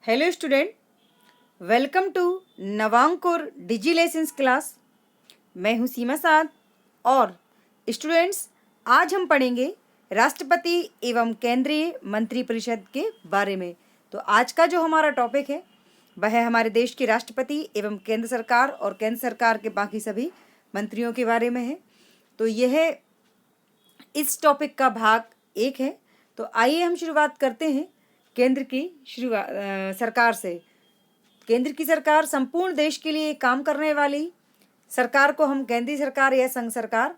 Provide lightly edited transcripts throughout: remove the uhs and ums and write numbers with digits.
Hello student, welcome to Navankur digi lessons class. मैं हूं सीमा साद और स्टूडेंट्स आज हम पढ़ेंगे राष्ट्रपति एवं केंद्रीय मंत्रिपरिषद के बारे में। तो आज का जो हमारा टॉपिक है वह है हमारे देश के राष्ट्रपति एवं केंद्र सरकार और केंद्र सरकार के बाकी सभी मंत्रियों के बारे में है। तो यह इस टॉपिक का भाग 1 है। तो आइए हम शुरुआत करते हैं केंद्र की सरकार से। केंद्र की सरकार संपूर्ण देश के लिए काम करने वाली सरकार को हम केंद्रीय सरकार या संघ सरकार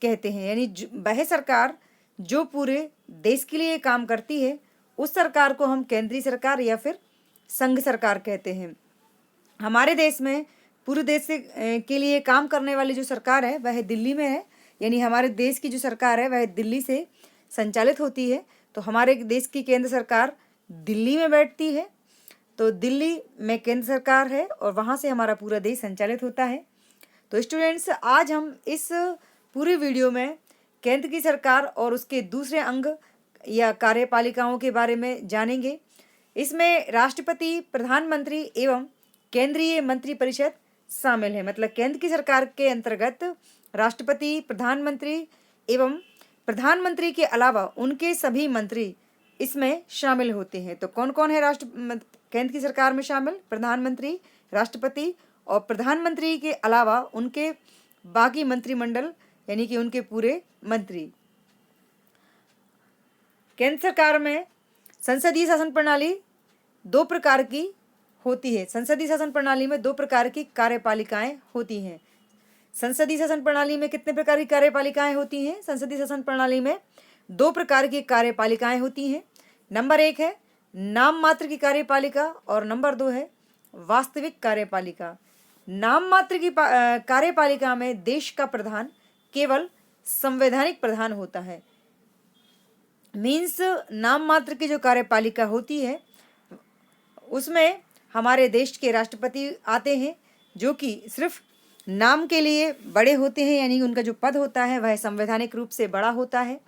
कहते हैं। यानी वह सरकार जो पूरे देश के लिए काम करती है उस सरकार को हम केंद्रीय सरकार या फिर संघ सरकार कहते हैं। हमारे देश में पूरे देश के लिए काम करने वाली जो सरकार है वह दिल्ली में है। यानी हमारे देश की जो सरकार है वह दिल्ली से संचालित होती है। तो हमारे देश की केंद्र सरकार दिल्ली में बैठती है। तो दिल्ली में केंद्र सरकार है और वहाँ से हमारा पूरा देश संचालित होता है। तो स्टूडेंट्स आज हम इस पूरी वीडियो में केंद्र की सरकार और उसके दूसरे अंग या कार्यपालिकाओं के बारे में जानेंगे। इसमें राष्ट्रपति, प्रधानमंत्री एवं केंद्रीय मंत्रिपरिषद शामिल है। मतलब केंद्र की सरकार के अंतर्गत राष्ट्रपति, प्रधानमंत्री एवं प्रधानमंत्री के अलावा उनके सभी मंत्री इसमें शामिल होते हैं। तो कौन कौन है केंद्र की सरकार में शामिल? प्रधानमंत्री, राष्ट्रपति और प्रधानमंत्री के अलावा उनके बाकी मंत्रिमंडल यानी कि उनके पूरे मंत्री। केंद्र सरकार में संसदीय शासन प्रणाली 2 प्रकार की होती है। संसदीय शासन प्रणाली में 2 प्रकार की कार्यपालिकाएं होती हैं। संसदीय शासन प्रणाली में कितने प्रकार की कार्यपालिकाएं होती हैं? संसदीय शासन प्रणाली में 2 प्रकार की कार्यपालिकाएं होती हैं। नंबर 1 है नाम मात्र की कार्यपालिका और नंबर 2 है वास्तविक कार्यपालिका। नाम मात्र की कार्यपालिका में देश का प्रधान केवल संवैधानिक प्रधान होता है। मीन्स नाम मात्र की जो कार्यपालिका होती है उसमें हमारे देश के राष्ट्रपति आते हैं जो कि सिर्फ नाम के लिए बड़े होते हैं, यानी उनका जो पद होता है वह संवैधानिक रूप से बड़ा होता है।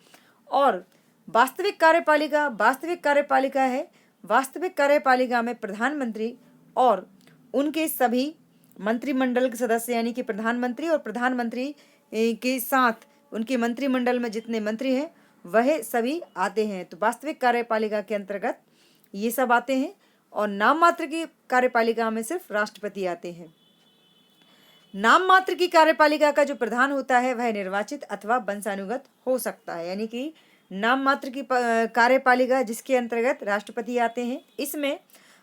और वास्तविक कार्यपालिका है। वास्तविक कार्यपालिका में प्रधानमंत्री और उनके सभी मंत्रिमंडल के सदस्य यानी कि प्रधानमंत्री और प्रधानमंत्री के साथ उनके मंत्रिमंडल में जितने मंत्री हैं वह सभी आते हैं। तो वास्तविक कार्यपालिका के अंतर्गत ये सब आते हैं और नाम मात्र की कार्यपालिका में सिर्फ राष्ट्रपति आते हैं। नाम मात्र की कार्यपालिका का जो प्रधान होता है वह निर्वाचित अथवा वंशानुगत हो सकता है। यानी कि नाम मात्र की कार्यपालिका जिसके अंतर्गत राष्ट्रपति आते हैं, इसमें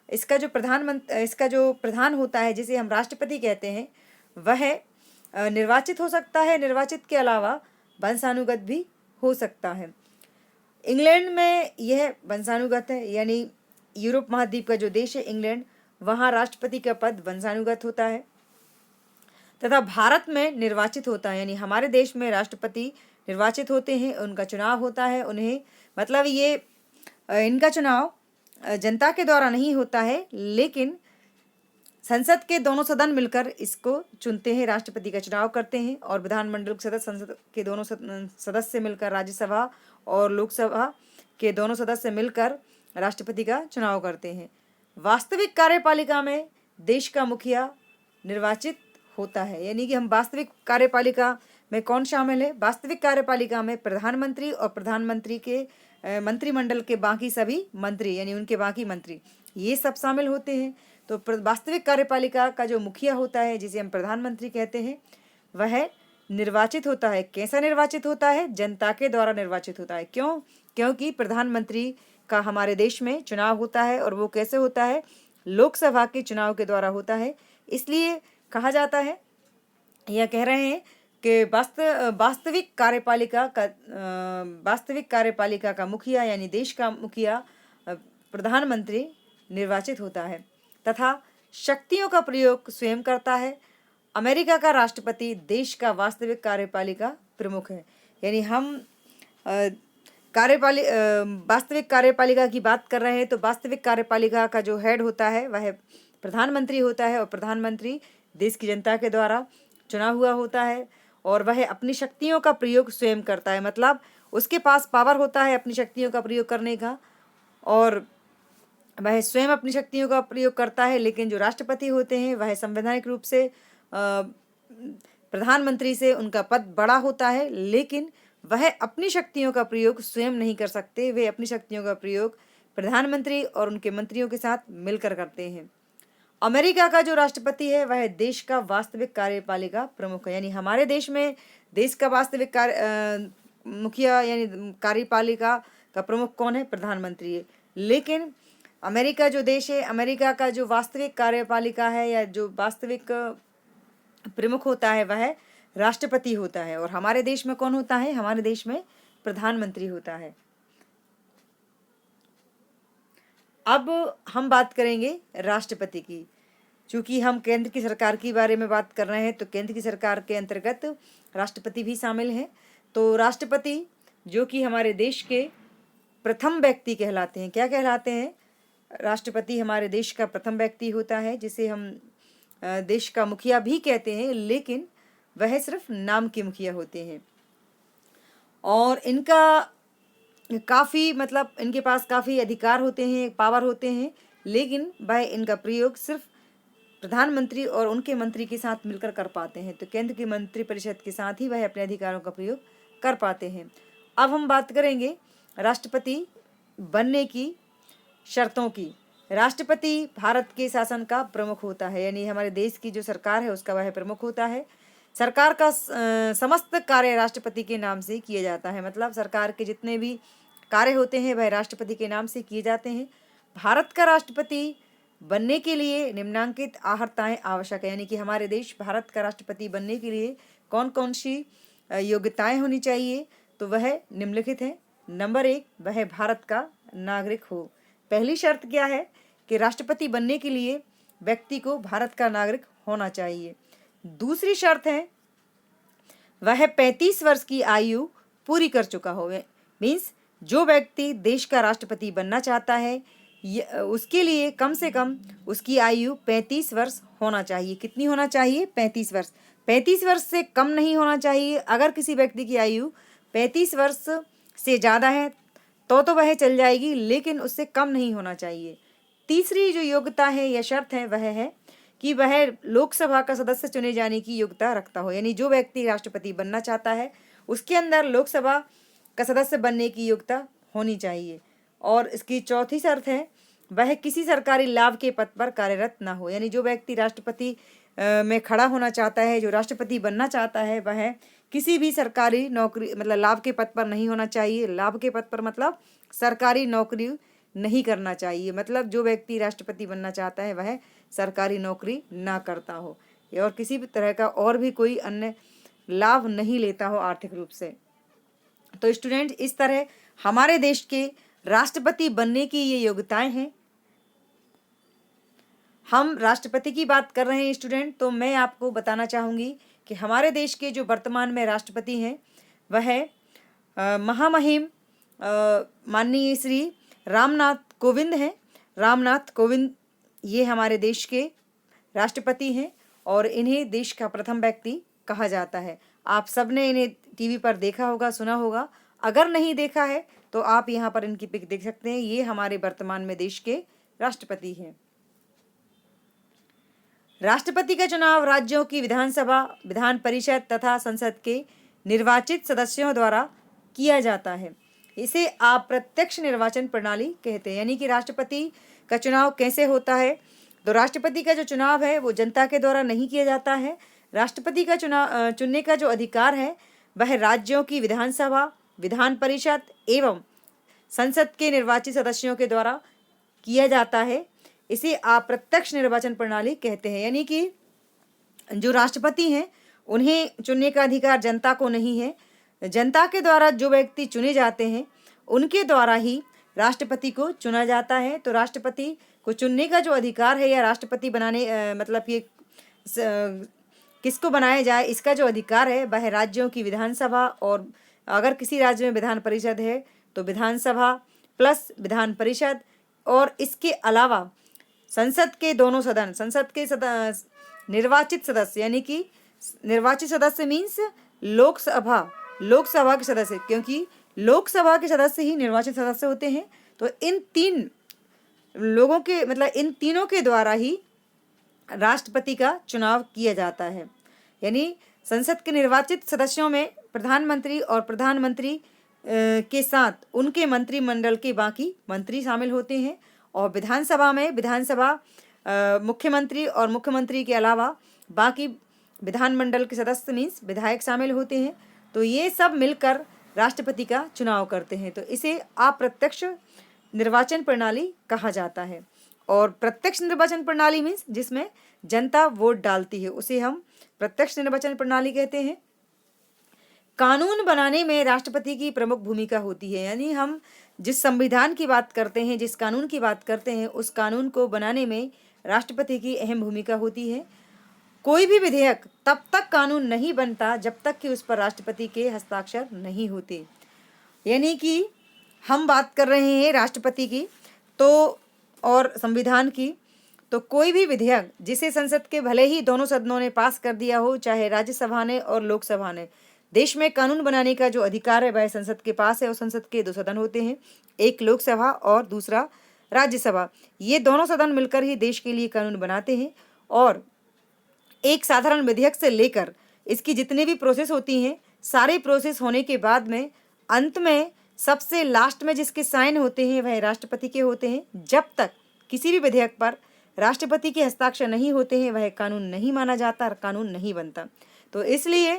इसका जो प्रधान होता है जिसे हम राष्ट्रपति कहते हैं वह निर्वाचित हो सकता है। निर्वाचित के अलावा वंशानुगत भी हो सकता है। इंग्लैंड में यह वंशानुगत है। यानी यूरोप महाद्वीप का जो देश है इंग्लैंड, वहाँ राष्ट्रपति का पद वंशानुगत होता है तथा भारत में निर्वाचित होता है। यानी हमारे देश में राष्ट्रपति निर्वाचित होते हैं, उनका चुनाव होता है। उन्हें मतलब ये इनका चुनाव जनता के द्वारा नहीं होता है, लेकिन संसद के दोनों सदन मिलकर इसको चुनते हैं, राष्ट्रपति का चुनाव करते हैं। और विधानमंडल के सदस्य, संसद के दोनों सदस्य मिलकर, राज्यसभा और लोकसभा के दोनों सदस्य मिलकर राष्ट्रपति का चुनाव करते हैं। वास्तविक कार्यपालिका में देश का मुखिया निर्वाचित होता है। यानी कि हम वास्तविक कार्यपालिका में कौन शामिल है? वास्तविक कार्यपालिका में प्रधानमंत्री और प्रधानमंत्री के मंत्रिमंडल के बाकी सभी मंत्री यानी उनके बाकी मंत्री ये सब शामिल होते हैं। तो वास्तविक कार्यपालिका का जो मुखिया होता है जिसे हम प्रधानमंत्री कहते हैं वह निर्वाचित होता है। कैसा निर्वाचित होता है? जनता के द्वारा निर्वाचित होता है। क्यों? क्योंकि प्रधानमंत्री का हमारे देश में चुनाव होता है और वो कैसे होता है? लोकसभा के चुनाव के द्वारा होता है। इसलिए कहा जाता है या कह रहे हैं कि वास्तविक कार्यपालिका का मुखिया यानी देश का मुखिया प्रधानमंत्री निर्वाचित होता है तथा शक्तियों का प्रयोग स्वयं करता है। अमेरिका का राष्ट्रपति देश का वास्तविक कार्यपालिका प्रमुख है। यानी हम वास्तविक कार्यपालिका की बात कर रहे हैं तो वास्तविक कार्यपालिका का जो हेड होता है वह प्रधानमंत्री होता है और प्रधानमंत्री देश की जनता के द्वारा चुना हुआ होता है और वह अपनी शक्तियों का प्रयोग स्वयं करता है। मतलब उसके पास पावर होता है अपनी शक्तियों का प्रयोग करने का और वह स्वयं अपनी शक्तियों का प्रयोग करता है, लेकिन जो राष्ट्रपति होते हैं वह संवैधानिक रूप से प्रधानमंत्री से उनका पद बड़ा होता है, लेकिन वह अपनी शक्तियों का प्रयोग स्वयं नहीं कर सकते। वे अपनी शक्तियों का प्रयोग प्रधानमंत्री और उनके मंत्रियों के साथ मिलकर करते हैं। अमेरिका का जो राष्ट्रपति है वह देश का वास्तविक कार्यपालिका प्रमुख है, यानी हमारे देश में देश का वास्तविक मुखिया यानी कार्यपालिका का प्रमुख कौन है? प्रधानमंत्री है। लेकिन अमेरिका जो देश है, अमेरिका का जो वास्तविक कार्यपालिका है या जो वास्तविक प्रमुख होता है वह राष्ट्रपति होता है। और हमारे देश में कौन होता है? हमारे देश में प्रधानमंत्री होता है। अब हम बात करेंगे राष्ट्रपति की। चूंकि हम केंद्र की सरकार की बारे में बात कर रहे हैं तो केंद्र की सरकार के अंतर्गत राष्ट्रपति भी शामिल हैं। तो राष्ट्रपति जो कि हमारे देश के प्रथम व्यक्ति कहलाते हैं। क्या कहलाते हैं? राष्ट्रपति हमारे देश का प्रथम व्यक्ति होता है, जिसे हम देश का मुखिया भी कहते हैं, लेकिन वह सिर्फ नाम के मुखिया होते हैं। और इनका काफ़ी मतलब इनके पास काफ़ी अधिकार होते हैं, पावर होते हैं, लेकिन वह इनका प्रयोग सिर्फ प्रधानमंत्री और उनके मंत्री के साथ मिलकर कर पाते हैं। तो केंद्र की मंत्रिपरिषद के साथ ही वह अपने अधिकारों का प्रयोग कर पाते हैं। अब हम बात करेंगे राष्ट्रपति बनने की शर्तों की। राष्ट्रपति भारत के शासन का प्रमुख होता है, यानी हमारे देश की जो सरकार है उसका वह प्रमुख होता है। सरकार का समस्त कार्य राष्ट्रपति के नाम से किया जाता है, मतलब सरकार के जितने भी कार्य होते हैं वह राष्ट्रपति के नाम से किए जाते हैं। भारत का राष्ट्रपति बनने के लिए निम्नांकित अर्हताएं आवश्यक है, यानी कि हमारे देश भारत का राष्ट्रपति बनने के लिए कौन कौन सी योग्यताएं होनी चाहिए? तो वह निम्नलिखित है। नंबर 1, वह भारत का नागरिक हो। पहली शर्त क्या है? कि राष्ट्रपति बनने के लिए व्यक्ति को भारत का नागरिक होना चाहिए। दूसरी शर्त है वह 35 वर्ष की आयु पूरी कर चुका हो। मीन्स जो व्यक्ति देश का राष्ट्रपति बनना चाहता है उसके लिए कम से कम उसकी आयु 35 वर्ष होना चाहिए। कितनी होना चाहिए? 35 वर्ष। 35 वर्ष से कम नहीं होना चाहिए। अगर किसी व्यक्ति की आयु 35 वर्ष से ज़्यादा है तो वह चल जाएगी, लेकिन उससे कम नहीं होना चाहिए। तीसरी जो योग्यता है या शर्त है वह है कि वह लोकसभा का सदस्य चुने जाने की योग्यता रखता हो, यानी जो व्यक्ति राष्ट्रपति बनना चाहता है उसके अंदर लोकसभा का सदस्य बनने की योग्यता होनी चाहिए। और इसकी चौथी शर्त है वह किसी सरकारी लाभ के पद पर कार्यरत ना हो, यानी जो व्यक्ति राष्ट्रपति में खड़ा होना चाहता है, जो राष्ट्रपति बनना चाहता है, वह किसी भी सरकारी नौकरी मतलब लाभ के पद पर नहीं होना चाहिए। लाभ के पद पर मतलब सरकारी नौकरी नहीं करना चाहिए, मतलब जो व्यक्ति राष्ट्रपति बनना चाहता है वह सरकारी नौकरी ना करता हो और किसी भी तरह का और भी कोई अन्य लाभ नहीं लेता हो आर्थिक रूप से। तो स्टूडेंट, इस तरह हमारे देश के राष्ट्रपति बनने की ये योग्यताएं हैं। हम राष्ट्रपति की बात कर रहे हैं स्टूडेंट, तो मैं आपको बताना चाहूँगी कि हमारे देश के जो वर्तमान में राष्ट्रपति हैं वह महामहिम माननीय श्री रामनाथ कोविंद हैं। रामनाथ कोविंद ये हमारे देश के राष्ट्रपति हैं और इन्हें देश का प्रथम व्यक्ति कहा जाता है। आप सबने इन्हें टीवी पर देखा होगा, सुना होगा। अगर नहीं देखा है तो आप यहाँ पर इनकी पिक देख सकते हैं। ये हमारे वर्तमान में देश के राष्ट्रपति हैं। राष्ट्रपति का चुनाव राज्यों की विधानसभा, विधान परिषद तथा संसद के निर्वाचित सदस्यों द्वारा किया जाता है। इसे अप्रत्यक्ष निर्वाचन प्रणाली कहते हैं। यानी कि राष्ट्रपति का चुनाव कैसे होता है? तो राष्ट्रपति का जो चुनाव है वो जनता के द्वारा नहीं किया जाता है। राष्ट्रपति का चुनाव चुनने का जो अधिकार है वह राज्यों की विधानसभा, विधान परिषद एवं संसद के निर्वाचित सदस्यों के द्वारा किया जाता है। इसे अप्रत्यक्ष निर्वाचन प्रणाली कहते हैं। यानी कि जो राष्ट्रपति हैं उन्हें चुनने का अधिकार जनता को नहीं है। जनता के द्वारा जो व्यक्ति चुने जाते हैं उनके द्वारा ही राष्ट्रपति को चुना जाता है। तो राष्ट्रपति को चुनने का जो अधिकार है या राष्ट्रपति बनाने मतलब ये किसको बनाया जाए इसका जो अधिकार है वह राज्यों की विधानसभा, और अगर किसी राज्य में विधान परिषद है तो विधानसभा प्लस विधान परिषद, और इसके अलावा संसद के दोनों सदन, संसद के निर्वाचित सदस्य, यानी कि निर्वाचित सदस्य मीन्स लोकसभा के सदस्य, क्योंकि लोकसभा के सदस्य ही निर्वाचित सदस्य होते हैं। तो इन तीन लोगों के मतलब इन तीनों के द्वारा ही राष्ट्रपति का चुनाव किया जाता है। यानी संसद के निर्वाचित सदस्यों में प्रधानमंत्री और प्रधानमंत्री के साथ उनके मंत्रिमंडल के बाकी मंत्री शामिल होते हैं। और विधानसभा में विधानसभा मुख्यमंत्री और मुख्यमंत्री के अलावा बाकी विधानमंडल के सदस्य मीन्स विधायक शामिल होते हैं। तो ये सब मिलकर राष्ट्रपति का चुनाव करते हैं। तो इसे अप्रत्यक्ष निर्वाचन प्रणाली कहा जाता है। और प्रत्यक्ष निर्वाचन प्रणाली मीन्स जिसमें जनता वोट डालती है उसे हम प्रत्यक्ष निर्वाचन प्रणाली कहते हैं। कानून बनाने में राष्ट्रपति की प्रमुख भूमिका होती है। यानी हम जिस संविधान की बात करते हैं, जिस कानून की बात करते हैं, उस कानून को बनाने में राष्ट्रपति की अहम भूमिका होती है। कोई भी विधेयक तब तक कानून नहीं बनता जब तक कि उस पर राष्ट्रपति के हस्ताक्षर नहीं होते। यानी कि हम बात कर रहे हैं राष्ट्रपति की तो और संविधान की, तो कोई भी विधेयक जिसे संसद के भले ही दोनों सदनों ने पास कर दिया हो, चाहे राज्यसभा ने और लोकसभा ने, देश में कानून बनाने का जो अधिकार है वह संसद के पास है। और संसद के दो सदन होते हैं, एक लोकसभा और दूसरा राज्यसभा। ये दोनों सदन मिलकर ही देश के लिए कानून बनाते हैं। और एक साधारण विधेयक से लेकर इसकी जितनी भी प्रोसेस होती हैं, सारे प्रोसेस होने के बाद में अंत में सबसे लास्ट में जिसके साइन होते हैं वह राष्ट्रपति के होते हैं। जब तक किसी भी विधेयक पर राष्ट्रपति के हस्ताक्षर नहीं होते हैं वह कानून नहीं माना जाता और कानून नहीं बनता। तो इसलिए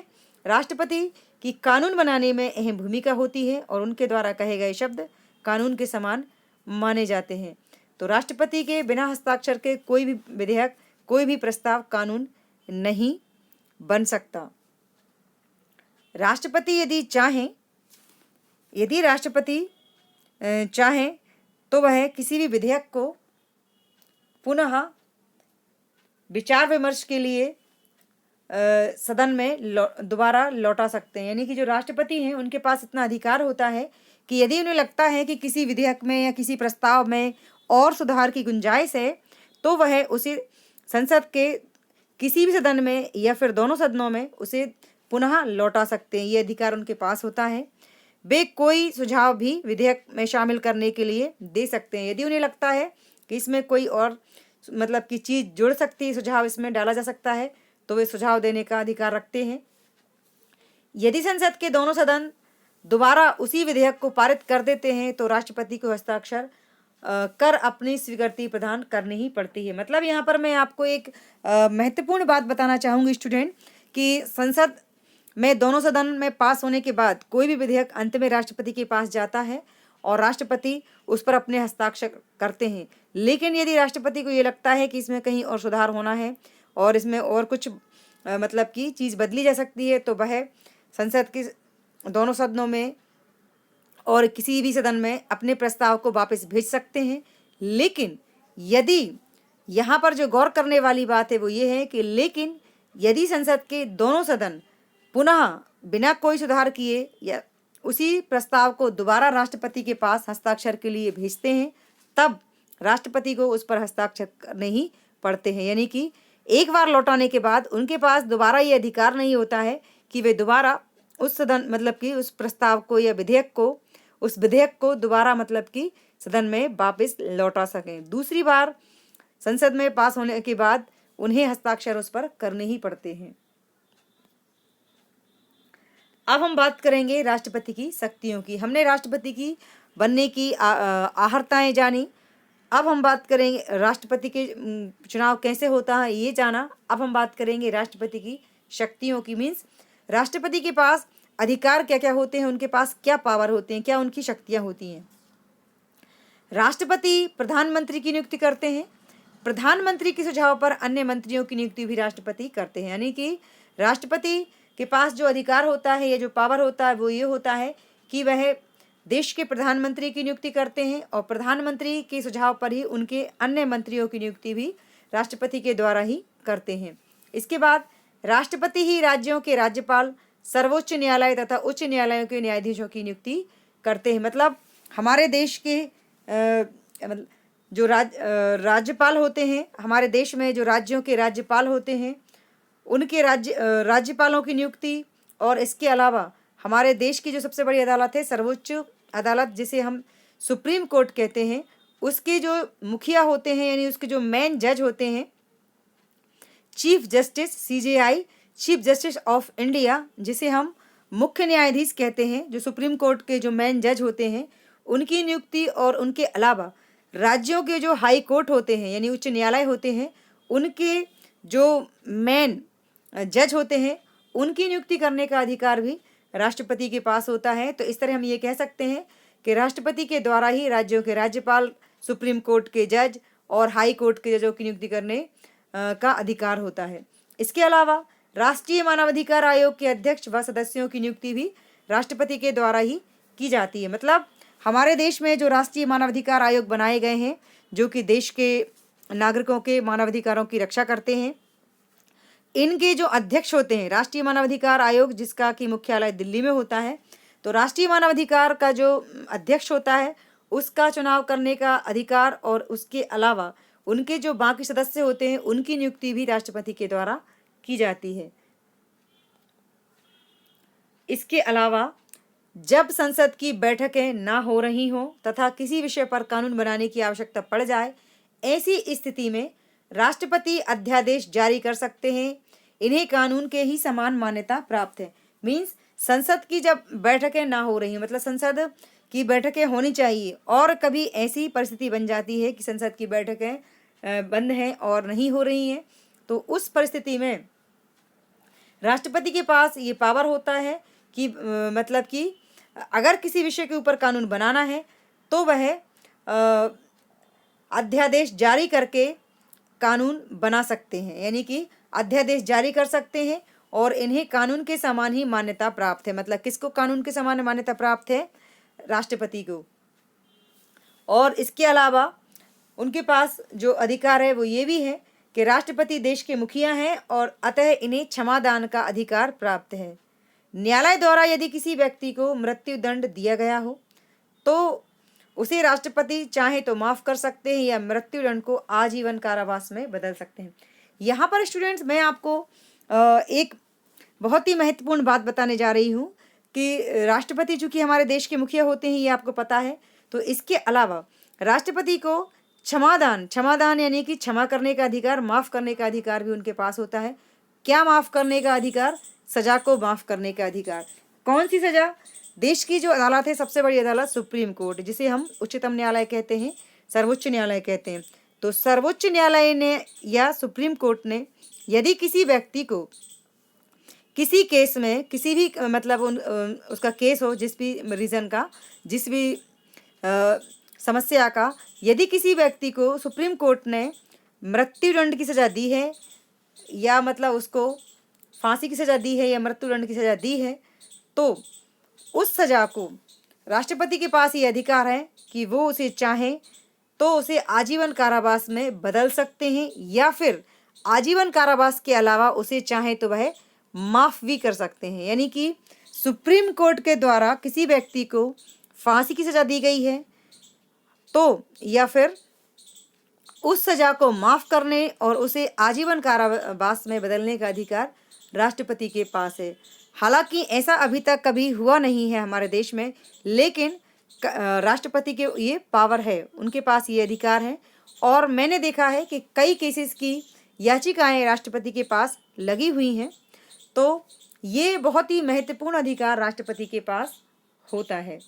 राष्ट्रपति की कानून बनाने में अहम भूमिका होती है और उनके द्वारा कहे गए शब्द कानून के समान माने जाते हैं। तो राष्ट्रपति के बिना हस्ताक्षर के कोई भी विधेयक, कोई भी प्रस्ताव कानून नहीं बन सकता। राष्ट्रपति यदि राष्ट्रपति चाहें तो वह किसी भी विधेयक को पुनः विचार विमर्श के लिए सदन में दोबारा लौटा सकते हैं। यानी कि जो राष्ट्रपति हैं उनके पास इतना अधिकार होता है कि यदि उन्हें लगता है कि किसी विधेयक में या किसी प्रस्ताव में और सुधार की गुंजाइश है तो वह उसे संसद के किसी भी सदन में या फिर दोनों सदनों में उसे पुनः लौटा सकते हैं। ये अधिकार उनके पास होता है। वे कोई सुझाव भी विधेयक में शामिल करने के लिए दे सकते हैं। यदि उन्हें लगता है कि इसमें कोई और मतलब की चीज़ जुड़ सकती है, सुझाव इसमें डाला जा सकता है, तो वे सुझाव देने का अधिकार रखते हैं। यदि संसद के दोनों सदन दोबारा उसी विधेयक को पारित कर देते हैं तो राष्ट्रपति को हस्ताक्षर कर अपनी स्वीकृति प्रदान करनी ही पड़ती है। मतलब यहाँ पर मैं आपको एक महत्वपूर्ण बात बताना चाहूँगी स्टूडेंट, कि संसद में दोनों सदन में पास होने के बाद कोई भी विधेयक अंत में राष्ट्रपति के पास जाता है और राष्ट्रपति उस पर अपने हस्ताक्षर करते हैं। लेकिन यदि राष्ट्रपति को ये लगता है कि इसमें कहीं और सुधार होना है और इसमें और कुछ मतलब की चीज़ बदली जा सकती है तो वह संसद के दोनों सदनों में और किसी भी सदन में अपने प्रस्ताव को वापस भेज सकते हैं। लेकिन यदि यहाँ पर जो गौर करने वाली बात है वो ये है कि लेकिन यदि संसद के दोनों सदन पुनः बिना कोई सुधार किए या उसी प्रस्ताव को दोबारा राष्ट्रपति के पास हस्ताक्षर के लिए भेजते हैं तब राष्ट्रपति को उस पर हस्ताक्षर करने ही पड़ते हैं। यानी कि एक बार लौटाने के बाद उनके पास दोबारा ये अधिकार नहीं होता है कि वे दोबारा उस सदन मतलब कि उस प्रस्ताव को या उस विधेयक को दोबारा मतलब कि सदन में वापस लौटा सकें। दूसरी बार संसद में पास होने के बाद उन्हें हस्ताक्षर उस पर करने ही पड़ते हैं। अब हम बात करेंगे राष्ट्रपति की शक्तियों की। हमने राष्ट्रपति की बनने की आहर्ताएं जानी। अब हम बात करेंगे राष्ट्रपति के चुनाव कैसे होता है ये जाना। अब हम बात करेंगे राष्ट्रपति की शक्तियों की, मीन्स राष्ट्रपति के पास अधिकार क्या क्या होते हैं, उनके पास क्या पावर होते हैं, क्या उनकी शक्तियां होती हैं। राष्ट्रपति प्रधानमंत्री की नियुक्ति करते हैं। प्रधानमंत्री के सुझाव पर अन्य मंत्रियों की नियुक्ति भी राष्ट्रपति करते हैं। यानी कि राष्ट्रपति के पास जो अधिकार होता है या जो पावर होता है वो ये होता है कि वह देश के प्रधानमंत्री की नियुक्ति करते हैं और प्रधानमंत्री के सुझाव पर ही उनके अन्य मंत्रियों की नियुक्ति भी राष्ट्रपति के द्वारा ही करते हैं। इसके बाद राष्ट्रपति ही राज्यों के राज्यपाल, सर्वोच्च न्यायालय तथा उच्च न्यायालयों के न्यायाधीशों की नियुक्ति करते हैं। मतलब हमारे देश के जो राज्यपाल होते हैं, हमारे देश में जो राज्यों के राज्यपाल होते हैं उनके राज्यपालों की नियुक्ति, और इसके अलावा हमारे देश की जो सबसे बड़ी अदालत है सर्वोच्च अदालत जिसे हम सुप्रीम कोर्ट कहते हैं, उसके जो मुखिया होते हैं यानी उसके जो मेन जज होते हैं, chief justice CJI, chief justice of India, जिसे हम मुख्य न्यायाधीश कहते हैं, जो सुप्रीम कोर्ट के जो मेन जज होते हैं, उनकी नियुक्ति और उनके अलावा राज्यों के जो हाई कोर्ट होते हैं यानी उच्च न्यायालय होते हैं, उनके जो मेन जज होते हैं, उनकी नियुक्ति करने का अधिकार भी राष्ट्रपति के पास होता है। तो इस तरह हम ये कह सकते हैं कि राष्ट्रपति के द्वारा ही राज्यों के राज्यपाल, सुप्रीम कोर्ट के जज और हाई कोर्ट के जजों की नियुक्ति करने का अधिकार होता है। इसके अलावा राष्ट्रीय मानवाधिकार आयोग के अध्यक्ष व सदस्यों की नियुक्ति भी राष्ट्रपति के द्वारा ही की जाती है। मतलब हमारे देश में जो राष्ट्रीय मानवाधिकार आयोग बनाए गए हैं, जो कि देश के नागरिकों के मानवाधिकारों की रक्षा करते हैं, इनके जो अध्यक्ष होते हैं, राष्ट्रीय मानवाधिकार आयोग जिसका कि मुख्यालय दिल्ली में होता है, तो राष्ट्रीय मानवाधिकार का जो अध्यक्ष होता है उसका चुनाव करने का अधिकार और उसके अलावा उनके जो बाकी सदस्य होते हैं उनकी नियुक्ति भी राष्ट्रपति के द्वारा की जाती है। इसके अलावा जब संसद की बैठकें ना हो रही हों तथा किसी विषय पर कानून बनाने की आवश्यकता पड़ जाए, ऐसी स्थिति में राष्ट्रपति अध्यादेश जारी कर सकते हैं। इन्हें कानून के ही समान मान्यता प्राप्त है। मीन्स संसद की जब बैठकें ना हो रही, मतलब संसद की बैठकें होनी चाहिए और कभी ऐसी परिस्थिति बन जाती है कि संसद की बैठकें बंद हैं और नहीं हो रही हैं, तो उस परिस्थिति में राष्ट्रपति के पास ये पावर होता है कि मतलब कि अगर किसी विषय के ऊपर कानून बनाना है तो वह अध्यादेश जारी करके कानून बना सकते हैं, यानी कि अध्यादेश जारी कर सकते हैं और इन्हें कानून के समान ही मान्यता प्राप्त है। मतलब किसको कानून के समान मान्यता प्राप्त है? राष्ट्रपति को। और इसके अलावा उनके पास जो अधिकार है वो ये भी है कि राष्ट्रपति देश के मुखिया हैं और अतः इन्हें क्षमादान का अधिकार प्राप्त है। न्यायालय द्वारा यदि किसी व्यक्ति को मृत्यु दंड दिया गया हो तो उसे राष्ट्रपति चाहे तो माफ़ कर सकते हैं या मृत्यु दंड को आजीवन कारावास में बदल सकते हैं। यहाँ पर स्टूडेंट्स मैं आपको एक बहुत ही महत्वपूर्ण बात बताने जा रही हूँ कि राष्ट्रपति चूँकि हमारे देश के मुखिया होते हैं, ये आपको पता है। तो इसके अलावा राष्ट्रपति को क्षमादान यानी कि क्षमा करने का अधिकार, माफ़ करने का अधिकार भी उनके पास होता है। क्या माफ़ करने का अधिकार? सज़ा को माफ़ करने का अधिकार। कौन सी सज़ा? देश की जो अदालत है, सबसे बड़ी अदालत सुप्रीम कोर्ट, जिसे हम उच्चतम न्यायालय कहते हैं, सर्वोच्च न्यायालय कहते हैं। तो सर्वोच्च न्यायालय ने या सुप्रीम कोर्ट ने यदि किसी व्यक्ति को किसी केस में किसी भी मतलब उसका केस हो, जिस भी रीज़न का, जिस भी समस्या का, यदि किसी व्यक्ति को सुप्रीम कोर्ट ने मृत्युदंड की सज़ा दी है या मतलब उसको फांसी की सज़ा दी है या मृत्युदंड की सज़ा दी है, तो उस सज़ा को राष्ट्रपति के पास ये अधिकार है कि वो उसे चाहे तो उसे आजीवन कारावास में बदल सकते हैं या फिर आजीवन कारावास के अलावा उसे चाहे तो वह माफ़ भी कर सकते हैं। यानी कि सुप्रीम कोर्ट के द्वारा किसी व्यक्ति को फांसी की सज़ा दी गई है तो या फिर उस सज़ा को माफ़ करने और उसे आजीवन कारावास में बदलने का अधिकार राष्ट्रपति के पास है। हालांकि ऐसा अभी तक कभी हुआ नहीं है हमारे देश में, लेकिन राष्ट्रपति के ये पावर है, उनके पास ये अधिकार है। और मैंने देखा है कि कई केसेस की याचिकाएं राष्ट्रपति के पास लगी हुई हैं। तो ये बहुत ही महत्वपूर्ण अधिकार राष्ट्रपति के पास होता है।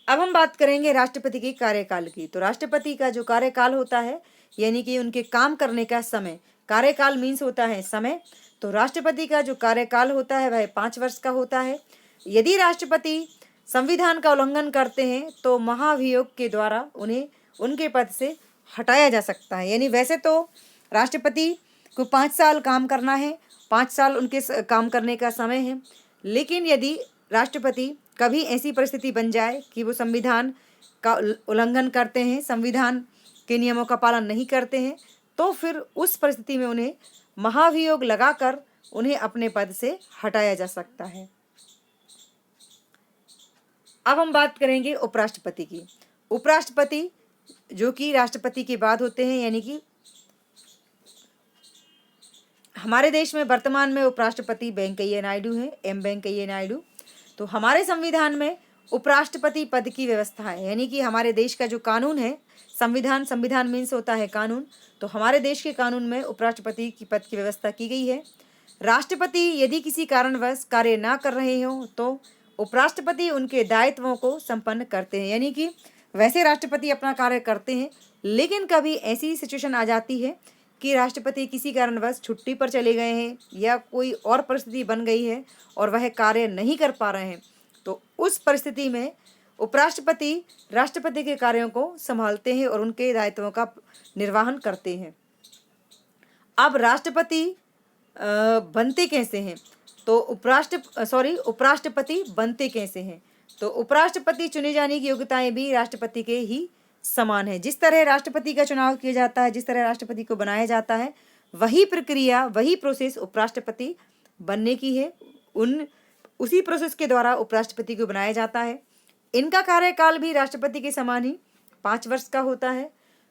अब हम बात करेंगे राष्ट्रपति के कार्यकाल की। तो राष्ट्रपति का जो कार्यकाल होता है यानी कि उनके काम करने का समय, कार्यकाल मीन्स होता है समय। तो राष्ट्रपति का जो कार्यकाल होता है वह 5 वर्ष का होता है। यदि राष्ट्रपति संविधान का उल्लंघन करते हैं तो महाभियोग के द्वारा उन्हें उनके पद से हटाया जा सकता है। यानी वैसे तो राष्ट्रपति को 5 साल काम करना है, 5 साल उनके काम करने का समय है, लेकिन यदि राष्ट्रपति कभी ऐसी परिस्थिति बन जाए कि वो संविधान का उल्लंघन करते हैं, संविधान के नियमों का पालन नहीं करते हैं, तो फिर उस परिस्थिति में उन्हें महाभियोग लगाकर उन्हें अपने पद से हटाया जा सकता है। अब हम बात करेंगे उपराष्ट्रपति की। उपराष्ट्रपति जो कि राष्ट्रपति के बाद होते हैं, यानी कि हमारे देश में वर्तमान में उपराष्ट्रपति वेंकैया नायडू हैं, एम वेंकैया नायडू। तो हमारे संविधान में उपराष्ट्रपति पद की व्यवस्था है, यानी कि हमारे देश का जो कानून है, संविधान, संविधान मीन्स होता है कानून, तो हमारे देश के कानून में उपराष्ट्रपति की पद की व्यवस्था की गई है। राष्ट्रपति यदि किसी कारणवश कार्य ना कर रहे हो तो उपराष्ट्रपति उनके दायित्वों को संपन्न करते हैं, यानी कि वैसे राष्ट्रपति अपना कार्य करते हैं, लेकिन कभी ऐसी सिचुएशन आ जाती है कि राष्ट्रपति किसी कारणवश छुट्टी पर चले गए हैं या कोई और परिस्थिति बन गई है और वह कार्य नहीं कर पा रहे हैं, तो उस परिस्थिति में उपराष्ट्रपति राष्ट्रपति के कार्यों को संभालते हैं और उनके दायित्वों का निर्वहन करते हैं। अब राष्ट्रपति बनते कैसे हैं, तो उपराष्ट्रपति बनते कैसे हैं, तो उपराष्ट्रपति चुने जाने की योग्यताएं भी राष्ट्रपति के ही समान है। जिस तरह राष्ट्रपति का चुनाव किया जाता है, जिस तरह राष्ट्रपति को बनाया जाता है, वही प्रक्रिया, वही प्रोसेस उपराष्ट्रपति बनने की है। उसी प्रोसेस के द्वारा उपराष्ट्रपति को बनाया जाता है। इनका कार्यकाल भी राष्ट्रपति के समान ही 5 वर्ष का होता है।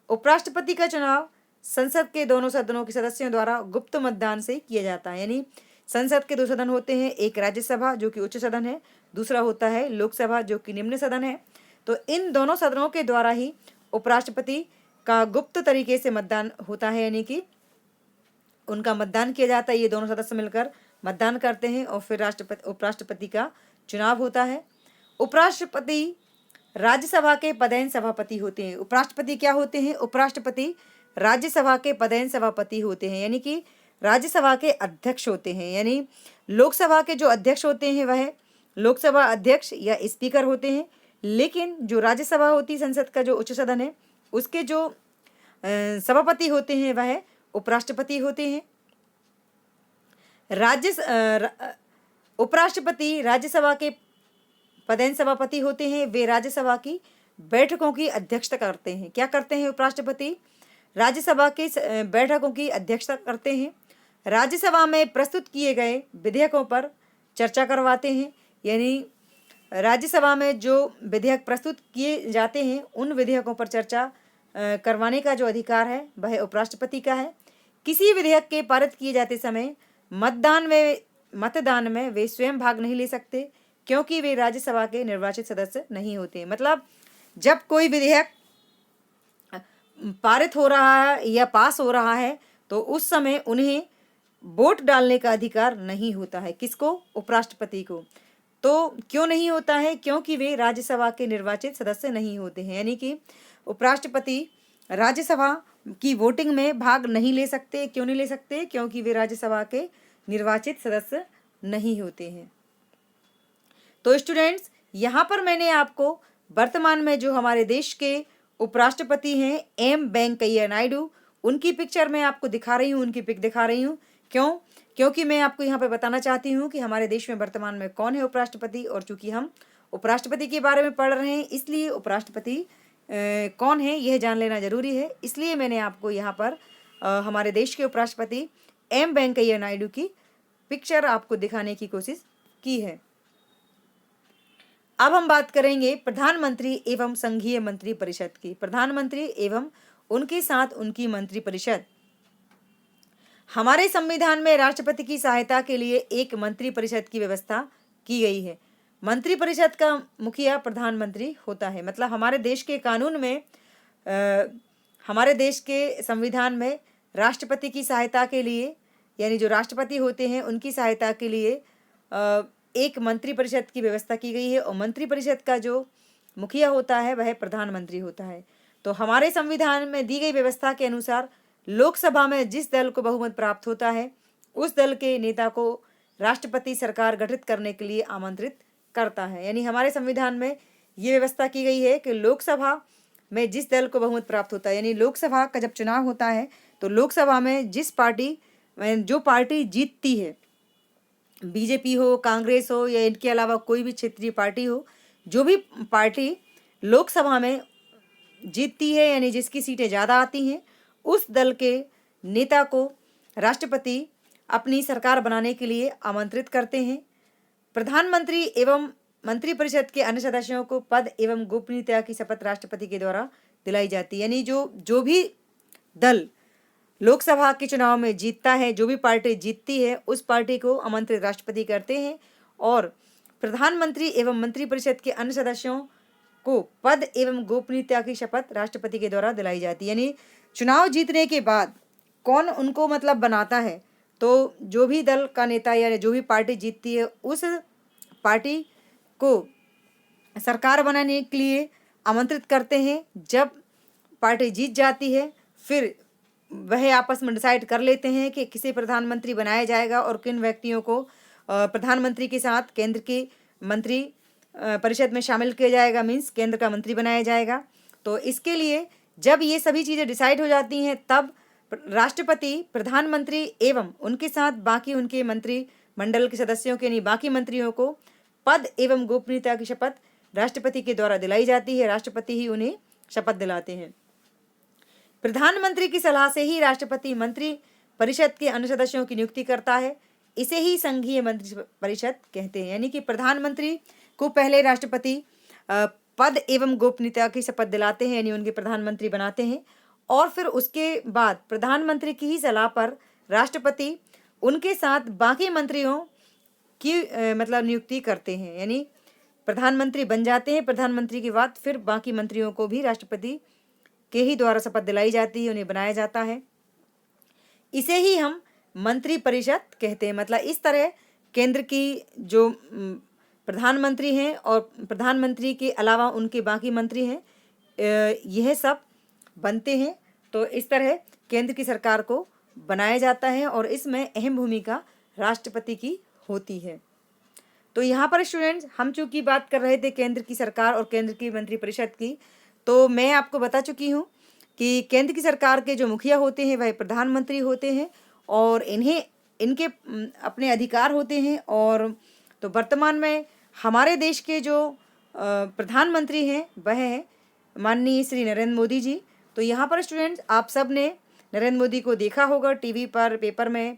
उपराष्ट्रपति का चुनाव संसद के दोनों सदनों के सदस्यों द्वारा गुप्त मतदान से किया जाता है, यानी संसद के 2 सदन होते हैं, एक राज्यसभा जो कि उच्च सदन है, दूसरा होता है लोकसभा जो कि निम्न सदन है। तो इन दोनों सदनों के द्वारा ही उपराष्ट्रपति का गुप्त तरीके से मतदान होता है, यानी कि उनका मतदान किया जाता है। ये दोनों सदस्य मिलकर मतदान करते हैं और फिर उपराष्ट्रपति का चुनाव होता है। उपराष्ट्रपति राज्यसभा के पदेन सभापति होते हैं। उपराष्ट्रपति क्या होते हैं? उपराष्ट्रपति राज्यसभा के पदेन सभापति होते हैं, यानी कि राज्यसभा के अध्यक्ष होते हैं। यानी लोकसभा के जो अध्यक्ष होते हैं वह लोकसभा अध्यक्ष या स्पीकर होते हैं, लेकिन जो राज्यसभा होती है, संसद का जो उच्च सदन है, उसके जो सभापति होते हैं वह उपराष्ट्रपति होते हैं। उपराष्ट्रपति राज्यसभा के पदेन सभापति होते हैं। वे राज्यसभा की बैठकों की अध्यक्षता करते हैं। क्या करते हैं? उपराष्ट्रपति राज्यसभा की बैठकों की अध्यक्षता करते हैं। राज्यसभा में प्रस्तुत किए गए विधेयकों पर चर्चा करवाते हैं, यानी राज्यसभा में जो विधेयक प्रस्तुत किए जाते हैं उन विधेयकों पर चर्चा करवाने का जो अधिकार है वह उपराष्ट्रपति का है। किसी विधेयक के पारित किए जाते समय मतदान में वे स्वयं भाग नहीं ले सकते, क्योंकि वे राज्यसभा के निर्वाचित सदस्य नहीं होते। मतलब जब कोई विधेयक पारित हो रहा है या पास हो रहा है तो उस समय उन्हें वोट डालने का अधिकार नहीं होता है। किसको? उपराष्ट्रपति को। तो क्यों नहीं होता है? क्योंकि वे राज्यसभा के निर्वाचित सदस्य नहीं होते हैं, यानी कि उपराष्ट्रपति राज्यसभा की वोटिंग में भाग नहीं ले सकते। क्यों नहीं ले सकते? क्योंकि वे राज्यसभा के निर्वाचित सदस्य नहीं होते हैं। तो स्टूडेंट्स, यहाँ पर मैंने आपको वर्तमान में जो हमारे देश के उपराष्ट्रपति हैं एम वेंकैया नायडू, उनकी पिक्चर मैं आपको दिखा रही हूँ, उनकी पिक दिखा रही हूँ। क्यों? क्योंकि मैं आपको यहाँ पे बताना चाहती हूँ कि हमारे देश में वर्तमान में कौन है उपराष्ट्रपति, और चूंकि हम उपराष्ट्रपति के बारे में पढ़ रहे हैं इसलिए उपराष्ट्रपति कौन है यह जान लेना जरूरी है। इसलिए मैंने आपको यहाँ पर हमारे देश के उपराष्ट्रपति एम वेंकैया नायडू की पिक्चर आपको दिखाने की कोशिश की है। अब हम बात करेंगे प्रधानमंत्री एवं संघीय मंत्री परिषद की। प्रधानमंत्री एवं उनके साथ उनकी मंत्री परिषद। हमारे संविधान में राष्ट्रपति की सहायता के लिए एक मंत्री परिषद की व्यवस्था की गई है। मंत्री परिषद का मुखिया प्रधानमंत्री होता है। मतलब हमारे देश के कानून में, हमारे देश के संविधान में राष्ट्रपति की सहायता के लिए, यानी जो राष्ट्रपति होते हैं उनकी सहायता के लिए एक मंत्री परिषद की व्यवस्था की गई है, और मंत्री परिषद का जो मुखिया होता है वह प्रधानमंत्री होता है। तो हमारे संविधान में दी गई व्यवस्था के अनुसार लोकसभा में जिस दल को बहुमत प्राप्त होता है उस दल के नेता को राष्ट्रपति सरकार गठित करने के लिए आमंत्रित करता है। यानी हमारे संविधान में ये व्यवस्था की गई है कि लोकसभा में जिस दल को बहुमत प्राप्त होता है, यानी लोकसभा का जब चुनाव होता है तो लोकसभा में जो पार्टी जीतती है, बीजेपी हो, कांग्रेस हो या इनके अलावा कोई भी क्षेत्रीय पार्टी हो, जो भी पार्टी लोकसभा में जीतती है यानी जिसकी सीटें ज़्यादा आती हैं, उस दल के नेता को राष्ट्रपति अपनी सरकार बनाने के लिए आमंत्रित करते हैं। प्रधानमंत्री एवं मंत्री परिषद के अन्य सदस्यों को पद एवं गोपनीयता की शपथ राष्ट्रपति के द्वारा दिलाई जाती है। यानी जो भी दल लोकसभा के चुनाव में जीतता है, जो भी पार्टी जीतती है, उस पार्टी को आमंत्रित राष्ट्रपति करते हैं और प्रधानमंत्री एवं मंत्रिपरिषद के अन्य सदस्यों को पद एवं गोपनीयता की शपथ राष्ट्रपति के द्वारा दिलाई जाती है। यानी चुनाव जीतने के बाद कौन उनको मतलब बनाता है, तो जो भी दल का नेता या जो भी पार्टी जीतती है उस पार्टी को सरकार बनाने के लिए आमंत्रित करते हैं। जब पार्टी जीत जाती है फिर वह आपस में डिसाइड कर लेते हैं कि किसे प्रधानमंत्री बनाया जाएगा और किन व्यक्तियों को प्रधानमंत्री के साथ केंद्र की मंत्री परिषद में शामिल किया जाएगा, मीन्स केंद्र का मंत्री बनाया जाएगा। तो इसके लिए जब ये सभी चीज़ें डिसाइड हो जाती हैं तब राष्ट्रपति प्रधानमंत्री एवं उनके साथ बाकी उनके मंत्रिमंडल के सदस्यों के यानी बाकी मंत्रियों को पद एवं गोपनीयता की शपथ राष्ट्रपति के द्वारा दिलाई जाती है। राष्ट्रपति ही उन्हें शपथ दिलाते हैं। प्रधानमंत्री की सलाह से ही राष्ट्रपति मंत्री परिषद के अन्य सदस्यों की नियुक्ति करता है। इसे ही संघीय मंत्री परिषद कहते हैं। यानी कि प्रधानमंत्री को पहले राष्ट्रपति पद एवं गोपनीयता की शपथ दिलाते हैं, यानी उनके प्रधानमंत्री बनाते हैं, और फिर उसके बाद प्रधानमंत्री की ही सलाह पर राष्ट्रपति उनके साथ बाकी मंत्रियों की मतलब नियुक्ति करते हैं। यानी प्रधानमंत्री बन जाते हैं, प्रधानमंत्री के बाद फिर बाकी मंत्रियों को भी राष्ट्रपति के ही द्वारा शपथ दिलाई जाती है, उन्हें बनाया जाता है। इसे ही हम मंत्री परिषद कहते हैं। मतलब इस तरह केंद्र की जो प्रधानमंत्री हैं और प्रधानमंत्री के अलावा उनके बाकी मंत्री हैं, यह सब बनते हैं। तो इस तरह केंद्र की सरकार को बनाया जाता है और इसमें अहम भूमिका राष्ट्रपति की होती है। तो यहाँ पर स्टूडेंट्स हम चूँकि बात कर रहे थे केंद्र की सरकार और केंद्र की मंत्रिपरिषद की, तो मैं आपको बता चुकी हूँ कि केंद्र की सरकार के जो मुखिया होते हैं वह प्रधानमंत्री होते हैं और इनके अपने अधिकार होते हैं। और तो वर्तमान में हमारे देश के जो प्रधानमंत्री हैं वह हैं माननीय श्री नरेंद्र मोदी जी। तो यहाँ पर स्टूडेंट्स आप सब ने नरेंद्र मोदी को देखा होगा टीवी पर, पेपर में।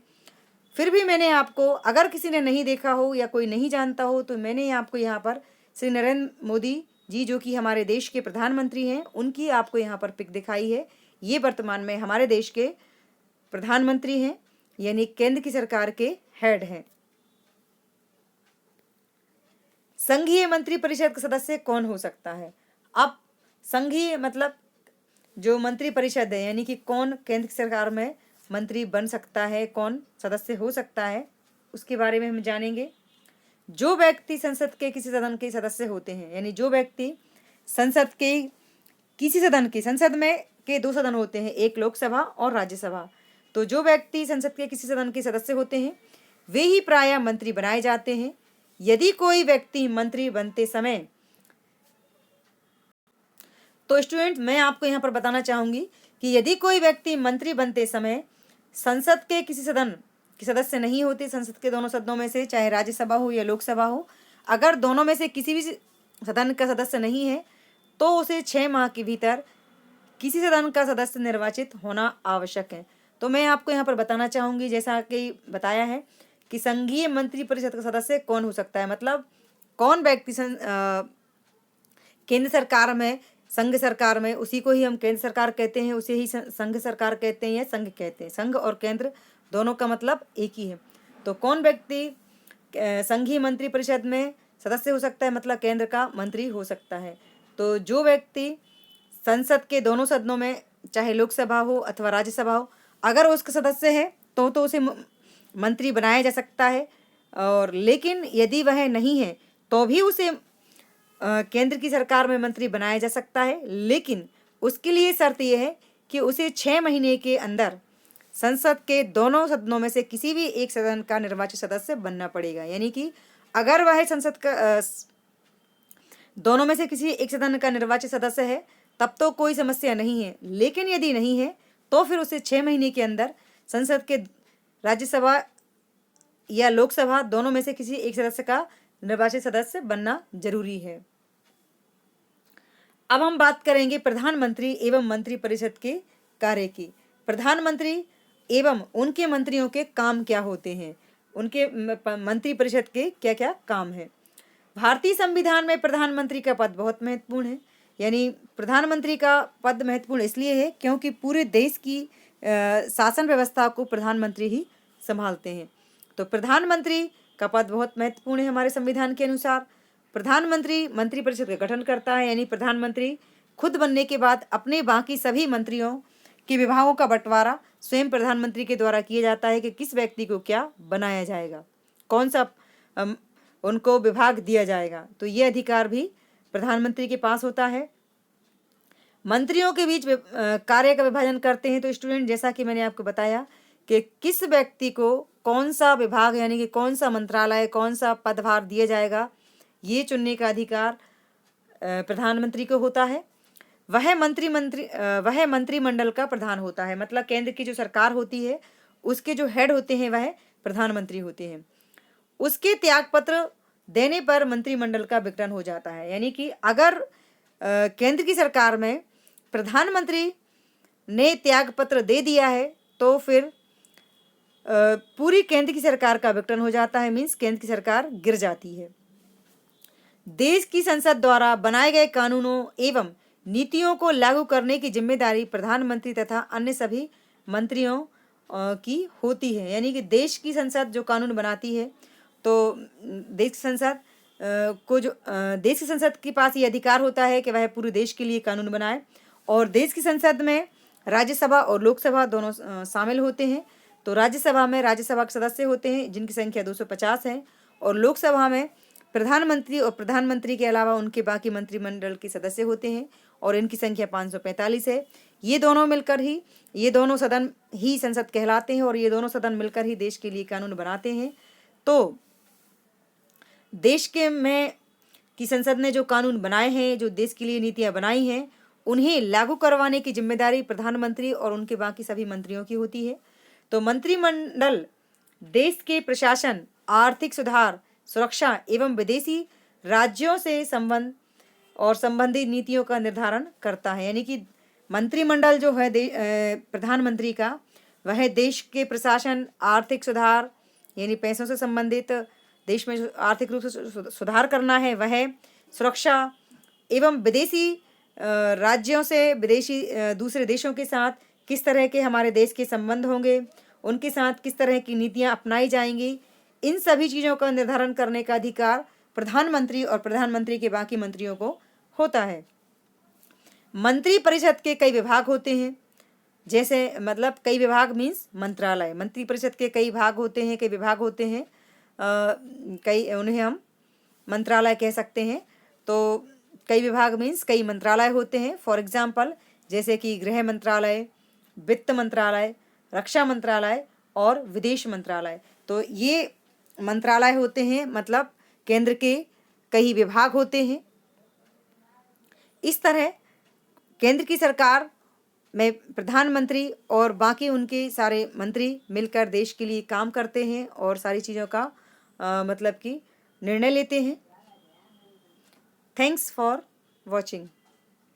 फिर भी मैंने आपको, अगर किसी ने नहीं देखा हो या कोई नहीं जानता हो, तो मैंने आपको यहाँ पर श्री नरेंद्र मोदी जी जो कि हमारे देश के प्रधानमंत्री हैं उनकी आपको यहाँ पर पिक दिखाई है। ये वर्तमान में हमारे देश के प्रधानमंत्री हैं, यानी केंद्र की सरकार के हेड हैं। संघीय मंत्री परिषद का सदस्य कौन हो सकता है? अब संघीय मतलब जो मंत्री परिषद है, यानी कि कौन केंद्र की सरकार में मंत्री बन सकता है, कौन सदस्य हो सकता है, उसके बारे में हम जानेंगे। जो व्यक्ति संसद के किसी सदन के सदस्य होते हैं, यानी जो व्यक्ति संसद के किसी सदन के, संसद में के दो सदन होते हैं, एक लोकसभा और राज्यसभा। तो जो व्यक्ति संसद के किसी सदन के सदस्य होते हैं वे ही प्रायः मंत्री बनाए जाते हैं। यदि कोई व्यक्ति मंत्री बनते समय, तो स्टूडेंट मैं आपको यहाँ पर बताना चाहूँगी कि यदि कोई व्यक्ति मंत्री बनते समय संसद के किसी सदन के सदस्य नहीं होते, संसद के दोनों सदनों में से, चाहे राज्यसभा हो या लोकसभा हो, अगर दोनों में से किसी भी सदन का सदस्य नहीं है तो उसे 6 माह के भीतर किसी सदन का सदस्य निर्वाचित होना आवश्यक है। तो मैं आपको यहाँ पर बताना चाहूँगी, जैसा कि बताया है कि संघीय मंत्री परिषद का सदस्य कौन हो सकता है, मतलब कौन व्यक्ति केंद्र सरकार में, संघ सरकार में, उसी को ही हम केंद्र सरकार कहते हैं, उसे ही संघ सरकार कहते हैं या संघ कहते हैं। संघ और केंद्र दोनों का मतलब एक ही है। तो कौन व्यक्ति संघीय मंत्री परिषद में सदस्य हो सकता है, मतलब केंद्र का मंत्री हो सकता है। तो जो व्यक्ति संसद के दोनों सदनों में, चाहे लोकसभा हो अथवा राज्यसभा हो, अगर उसका सदस्य है तो उसे मंत्री बनाया जा सकता है। और लेकिन यदि वह नहीं है तो भी उसे केंद्र की सरकार में मंत्री बनाया जा सकता है, लेकिन उसके लिए शर्त यह है कि उसे 6 महीने के अंदर संसद के दोनों सदनों में से किसी भी एक सदन का निर्वाचित सदस्य बनना पड़ेगा। यानी कि अगर वह संसद का दोनों में से किसी एक सदन का निर्वाचित सदस्य है तब तो कोई समस्या नहीं है, लेकिन यदि नहीं है तो फिर उसे 6 महीने के अंदर संसद के राज्यसभा या लोकसभा दोनों में से किसी एक सदस्य का निर्वाचित सदस्य बनना जरूरी है। अब हम बात करेंगे प्रधानमंत्री एवं मंत्री परिषद के कार्य की। प्रधानमंत्री एवं उनके मंत्रियों के काम क्या होते हैं, उनके मंत्री परिषद के क्या क्या काम है। भारतीय संविधान में प्रधानमंत्री का पद बहुत महत्वपूर्ण है। यानी प्रधानमंत्री का पद महत्वपूर्ण इसलिए है क्योंकि पूरे देश की शासन व्यवस्था को प्रधानमंत्री ही संभालते हैं। तो प्रधानमंत्री का पद बहुत महत्वपूर्ण है हमारे संविधान के अनुसार। प्रधानमंत्री मंत्रिपरिषद का गठन करता है, यानी प्रधानमंत्री खुद बनने के बाद अपने बाकी सभी मंत्रियों के विभागों का बंटवारा स्वयं प्रधानमंत्री के द्वारा किया जाता है कि किस व्यक्ति को क्या बनाया जाएगा, कौन सा उनको विभाग दिया जाएगा। तो ये अधिकार भी प्रधानमंत्री के पास होता है। मंत्रियों के बीच कार्य का विभाजन करते हैं तो स्टूडेंट, जैसा कि मैंने आपको बताया कि किस व्यक्ति को कौन सा विभाग यानी कि कौन सा मंत्रालय, कौन सा पदभार दिया जाएगा, ये चुनने का अधिकार प्रधानमंत्री को होता है। वह मंत्रिमंडल का प्रधान होता है, मतलब केंद्र की जो सरकार होती है उसके जो हेड होते हैं वह प्रधानमंत्री होते हैं। उसके त्यागपत्र देने पर मंत्रिमंडल का विघटन हो जाता है, यानी कि अगर केंद्र की सरकार में प्रधानमंत्री ने त्यागपत्र दे दिया है तो फिर पूरी केंद्र की सरकार का विघटन हो जाता है, मीन्स केंद्र की सरकार गिर जाती है। देश की संसद द्वारा बनाए गए कानूनों एवं नीतियों को लागू करने की जिम्मेदारी प्रधानमंत्री तथा अन्य सभी मंत्रियों की होती है, यानी कि देश की संसद जो कानून बनाती है तो देश की संसद के पास ये अधिकार होता है कि वह पूरे देश के लिए कानून बनाए। और देश की संसद में राज्यसभा और लोकसभा दोनों शामिल होते हैं। तो राज्यसभा में राज्यसभा के सदस्य होते हैं जिनकी संख्या 250 है, और लोकसभा में प्रधानमंत्री और प्रधानमंत्री के अलावा उनके बाकी मंत्रिमंडल के सदस्य होते हैं और इनकी संख्या 545 है। ये दोनों सदन ही संसद कहलाते हैं और ये दोनों सदन मिलकर ही देश के लिए कानून बनाते हैं। तो देश के में की संसद ने जो कानून बनाए हैं, जो देश के लिए नीतियां बनाई हैं, उन्हें लागू करवाने की जिम्मेदारी प्रधानमंत्री और उनके बाकी सभी मंत्रियों की होती है। तो मंत्रिमंडल देश के प्रशासन, आर्थिक सुधार, सुरक्षा एवं विदेशी राज्यों से संबंधित नीतियों का निर्धारण करता है, यानी कि मंत्रिमंडल जो है प्रधानमंत्री का, वह देश के प्रशासन, आर्थिक सुधार यानी पैसों से संबंधित, देश में आर्थिक रूप से सुधार करना है, वह सुरक्षा एवं विदेशी राज्यों से दूसरे देशों के साथ किस तरह के हमारे देश के संबंध होंगे, उनके साथ किस तरह की नीतियां अपनाई जाएंगी, इन सभी चीज़ों का निर्धारण करने का अधिकार प्रधानमंत्री और प्रधानमंत्री के बाकी मंत्रियों को होता है। मंत्रिपरिषद के कई विभाग होते हैं, जैसे मतलब कई विभाग मीन्स मंत्रालय। मंत्रिपरिषद के कई विभाग होते हैं, उन्हें हम मंत्रालय कह सकते हैं। तो कई विभाग मीन्स कई मंत्रालय होते हैं। फॉर एग्जाम्पल जैसे कि गृह मंत्रालय, वित्त मंत्रालय, रक्षा मंत्रालय और विदेश मंत्रालय। तो ये मंत्रालय होते हैं, मतलब केंद्र के कई विभाग होते हैं। इस तरह केंद्र की सरकार में प्रधानमंत्री और बाकी उनके सारे मंत्री मिलकर देश के लिए काम करते हैं और सारी चीज़ों का मतलब कि निर्णय लेते हैं। Thanks for watching.